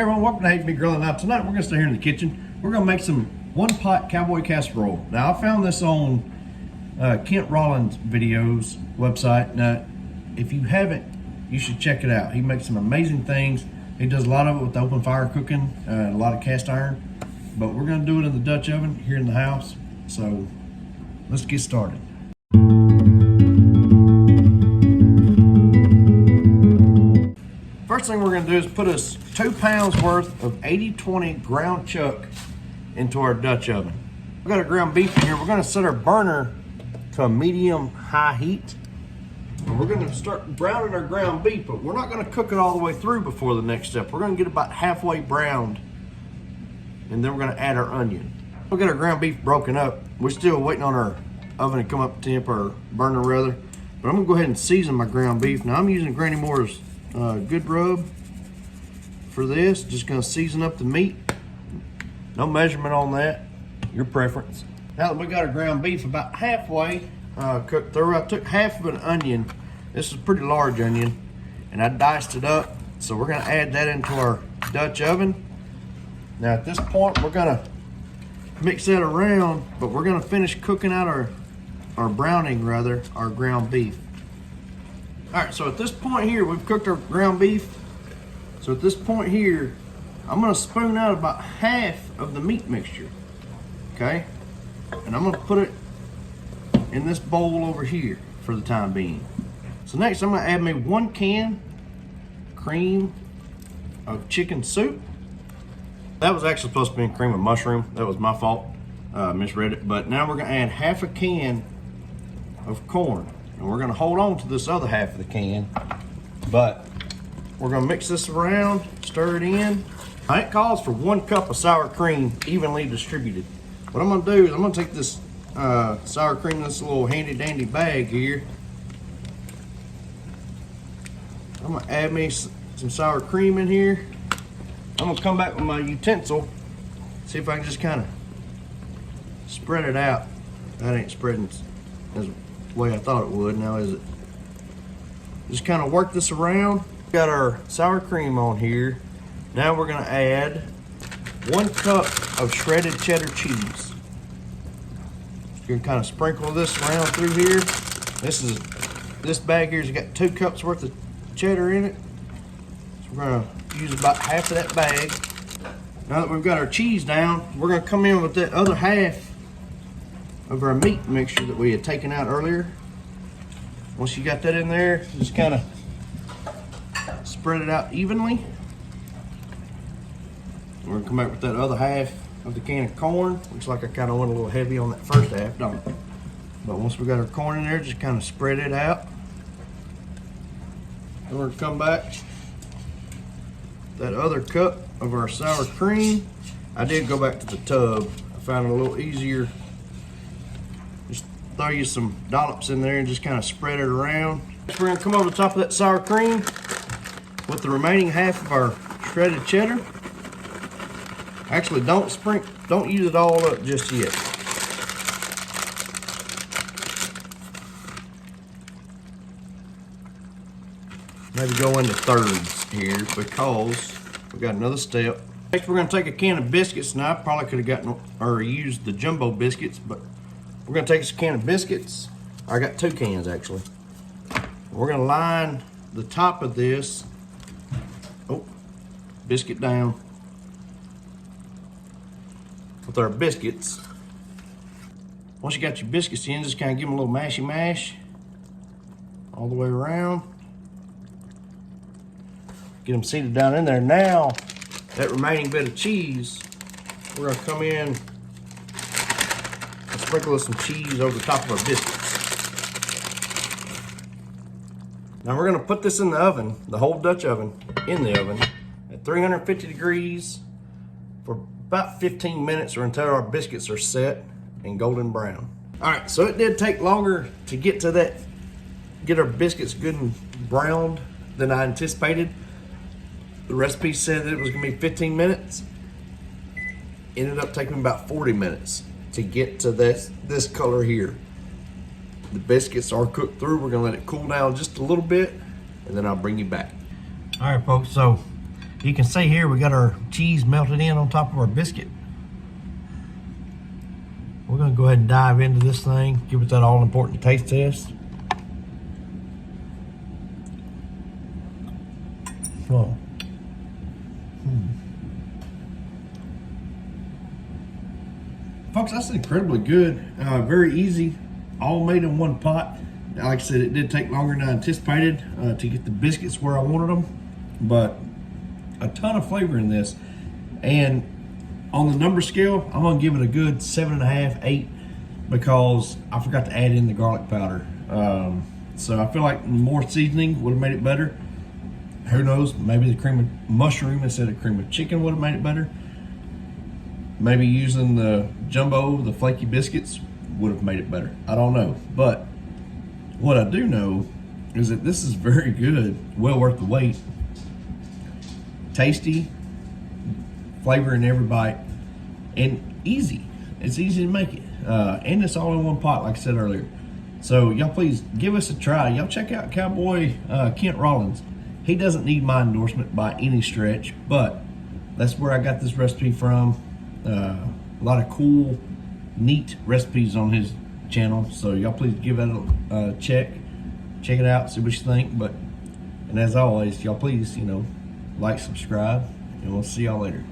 Hey everyone, welcome to Hate Me Grilling. Now tonight we're gonna stay here in the kitchen. We're gonna make some one-pot cowboy casserole. Now I found this on Kent Rollins' videos website. Now if you haven't, you should check it out. He makes some amazing things. He does a lot of it with the open fire cooking, a lot of cast iron. But we're gonna do it in the Dutch oven here in the house. So let's get started. First thing we're gonna do is put us 2 pounds worth of 80/20 ground chuck into our Dutch oven. We've got our ground beef in here. We're gonna set our burner to a medium high heat. And we're gonna start browning our ground beef, but we're not gonna cook it all the way through before the next step. We're gonna get about halfway browned, and then we're gonna add our onion. We'll get our ground beef broken up. We're still waiting on our oven to come up to temp, or burner rather. But I'm gonna go ahead and season my ground beef. Now I'm using Granny Moore's good rub for this. Just gonna season up the meat. No measurement on that, your preference. Now that we got our ground beef about halfway cooked through, I took half of an onion. This is a pretty large onion, and I diced it up. So we're gonna add that into our Dutch oven. Now at this point, we're gonna mix that around, but we're gonna finish cooking out our browning rather, our ground beef. All right, so at this point here, we've cooked our ground beef. So at this point here, I'm gonna spoon out about half of the meat mixture, okay? And I'm gonna put it in this bowl over here for the time being. So next, I'm gonna add me 1 can cream of chicken soup. That was actually supposed to be in cream of mushroom. That was my fault, misread it. But now we're gonna add half a can of corn. And we're gonna hold on to this other half of the can, but we're gonna mix this around, stir it in. Now it calls for 1 cup of sour cream evenly distributed. What I'm gonna do is I'm gonna take this sour cream in this little handy dandy bag here. I'm gonna add me some sour cream in here. I'm gonna come back with my utensil, see if I can just kind of spread it out. That ain't spreading as way I thought it would, now is it? Just kind of work this around. Got our sour cream on here. Now we're gonna add 1 cup of shredded cheddar cheese. You're gonna kind of sprinkle this around through here. This bag here's got 2 cups worth of cheddar in it. So we're gonna use about half of that bag. Now that we've got our cheese down, we're gonna come in with that other half of our meat mixture that we had taken out earlier. Once you got that in there, just kind of spread it out evenly. We're gonna come back with that other half of the can of corn. Looks like I kind of went a little heavy on that first half, don't it? But once we got our corn in there, just kind of spread it out. Then we're gonna come back that other cup of our sour cream. I did go back to the tub. I found it a little easier. Just throw you some dollops in there and just kind of spread it around. Next, we're gonna come over the top of that sour cream with the remaining half of our shredded cheddar. Actually, don't use it all up just yet. Maybe go into thirds here because we got another step. Next, we're gonna take a can of biscuits. Now, I probably could have gotten or used the jumbo biscuits, but we're gonna take a can of biscuits. I got 2 cans actually. We're gonna line the top of this, biscuit down, with our biscuits. Once you got your biscuits in, just kind of give them a little mashy mash all the way around. Get them seated down in there. Now, that remaining bit of cheese, we're gonna come in and sprinkle some cheese over the top of our biscuits. Now we're gonna put this in the oven, the whole Dutch oven, in the oven at 350 degrees for about 15 minutes or until our biscuits are set and golden brown. All right, so it did take longer to get our biscuits good and browned than I anticipated. The recipe said that it was gonna be 15 minutes. Ended up taking about 40 minutes to get to this color here. The biscuits are cooked through. We're gonna let it cool down just a little bit, and then I'll bring you back. All right, folks, so You can see here we got our cheese melted in on top of our biscuit. We're gonna go ahead and dive into this thing, give it that all important taste test. Oh. Folks, that's incredibly good. Very easy, all made in one pot. Like I said, it did take longer than I anticipated to get the biscuits where I wanted them, but a ton of flavor in this. And on the number scale, I'm gonna give it a good 7.5, 8, because I forgot to add in the garlic powder. So I feel like more seasoning would have made it better. Who knows, maybe the cream of mushroom instead of cream of chicken would have made it better. Maybe using the jumbo, the flaky biscuits would have made it better. I don't know, but what I do know is that this is very good, well worth the wait. Tasty, flavor in every bite, and easy. It's easy to make it, and it's all in one pot, like I said earlier. So y'all please give us a try. Y'all check out Cowboy Kent Rollins. He doesn't need my endorsement by any stretch, but that's where I got this recipe from. A lot of cool, neat recipes on his channel, so y'all please give that a check it out, see what you think. And as always, y'all please, like, subscribe, and we'll see y'all later.